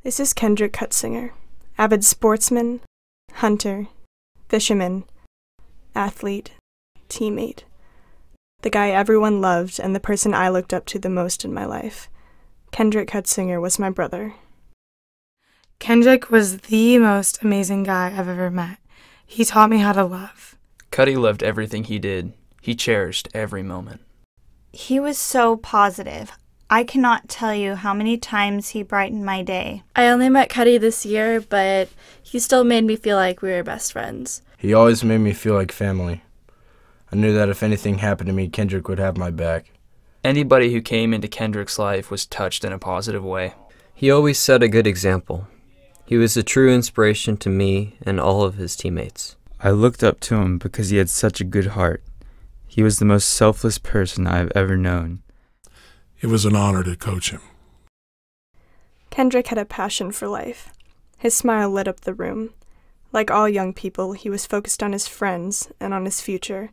This is Kendrick Cutsinger, avid sportsman, hunter, fisherman, athlete, teammate. The guy everyone loved and the person I looked up to the most in my life. Kendrick Cutsinger was my brother. Kendrick was the most amazing guy I've ever met. He taught me how to love. Cutty loved everything he did. He cherished every moment. He was so positive. I cannot tell you how many times he brightened my day. I only met Cutty this year, but he still made me feel like we were best friends. He always made me feel like family. I knew that if anything happened to me, Kendrick would have my back. Anybody who came into Kendrick's life was touched in a positive way. He always set a good example. He was a true inspiration to me and all of his teammates. I looked up to him because he had such a good heart. He was the most selfless person I have ever known. It was an honor to coach him. Kendrick had a passion for life. His smile lit up the room. Like all young people, he was focused on his friends and on his future.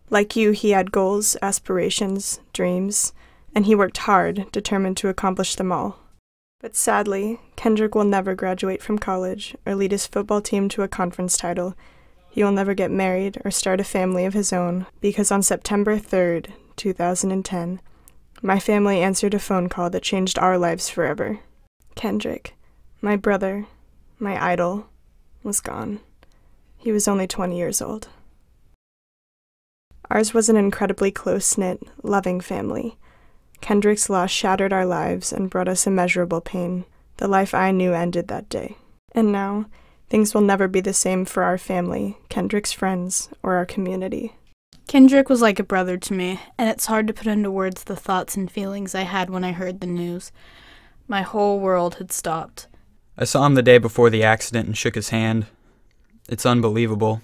Like you, he had goals, aspirations, dreams, and he worked hard, determined to accomplish them all. But sadly, Kendrick will never graduate from college or lead his football team to a conference title. He will never get married or start a family of his own because on September 3rd, 2010, my family answered a phone call that changed our lives forever. Kendrick, my brother, my idol, was gone. He was only 20 years old. Ours was an incredibly close-knit, loving family. Kendrick's loss shattered our lives and brought us immeasurable pain. The life I knew ended that day. And now, things will never be the same for our family, Kendrick's friends, or our community. Kendrick was like a brother to me, and it's hard to put into words the thoughts and feelings I had when I heard the news. My whole world had stopped. I saw him the day before the accident and shook his hand. It's unbelievable.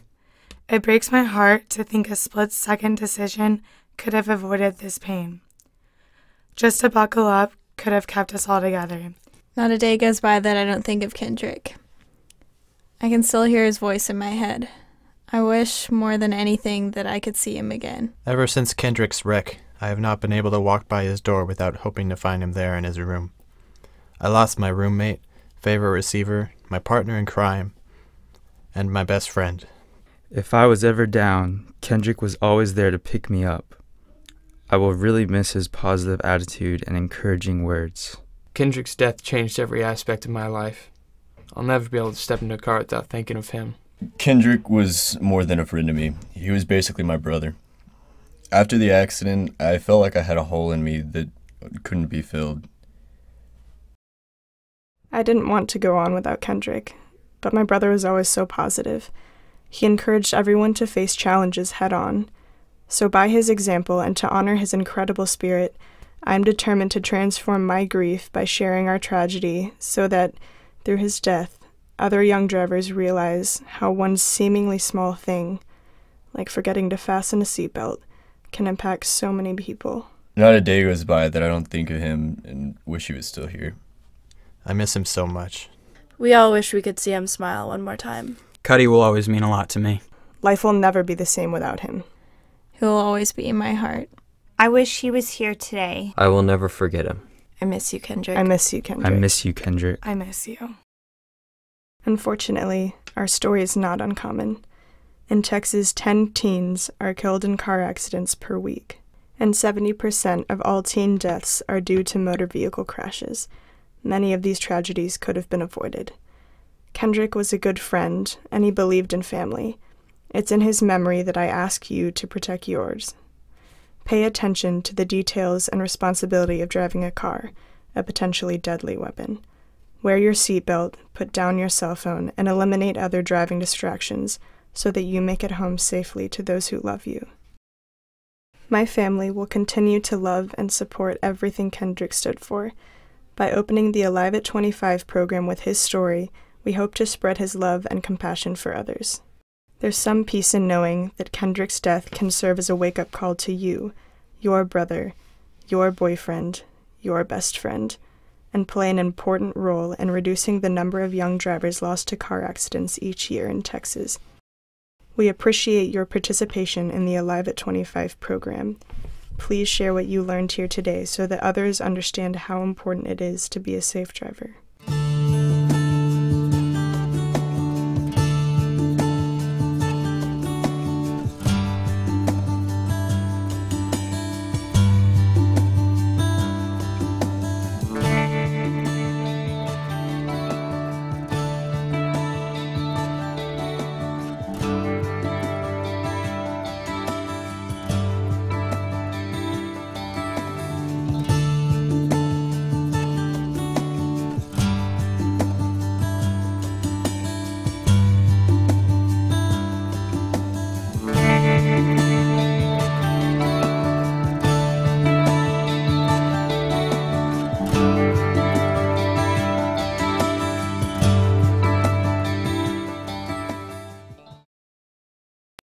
It breaks my heart to think a split-second decision could have avoided this pain. Just to buckle up could have kept us all together. Not a day goes by that I don't think of Kendrick. I can still hear his voice in my head. I wish more than anything that I could see him again. Ever since Kendrick's wreck, I have not been able to walk by his door without hoping to find him there in his room. I lost my roommate, favorite receiver, my partner in crime, and my best friend. If I was ever down, Kendrick was always there to pick me up. I will really miss his positive attitude and encouraging words. Kendrick's death changed every aspect of my life. I'll never be able to step into a car without thinking of him. Kendrick was more than a friend to me. He was basically my brother. After the accident, I felt like I had a hole in me that couldn't be filled. I didn't want to go on without Kendrick, but my brother was always so positive. He encouraged everyone to face challenges head-on. So by his example and to honor his incredible spirit, I am determined to transform my grief by sharing our tragedy so that, through his death, other young drivers realize how one seemingly small thing, like forgetting to fasten a seatbelt, can impact so many people. Not a day goes by that I don't think of him and wish he was still here. I miss him so much. We all wish we could see him smile one more time. Cutty will always mean a lot to me. Life will never be the same without him. He'll always be in my heart. I wish he was here today. I will never forget him. I miss you, Kendrick. I miss you, Kendrick. I miss you, Kendrick. I miss you. Unfortunately, our story is not uncommon. In Texas, 10 teens are killed in car accidents per week, and 70% of all teen deaths are due to motor vehicle crashes. Many of these tragedies could have been avoided. Kendrick was a good friend, and he believed in family. It's in his memory that I ask you to protect yours. Pay attention to the details and responsibility of driving a car, a potentially deadly weapon. Wear your seatbelt, put down your cell phone, and eliminate other driving distractions so that you make it home safely to those who love you. My family will continue to love and support everything Kendrick stood for. By opening the Alive at 25 program with his story, we hope to spread his love and compassion for others. There's some peace in knowing that Kendrick's death can serve as a wake-up call to you, your brother, your boyfriend, your best friend, and play an important role in reducing the number of young drivers lost to car accidents each year in Texas. We appreciate your participation in the Alive at 25 program. Please share what you learned here today so that others understand how important it is to be a safe driver.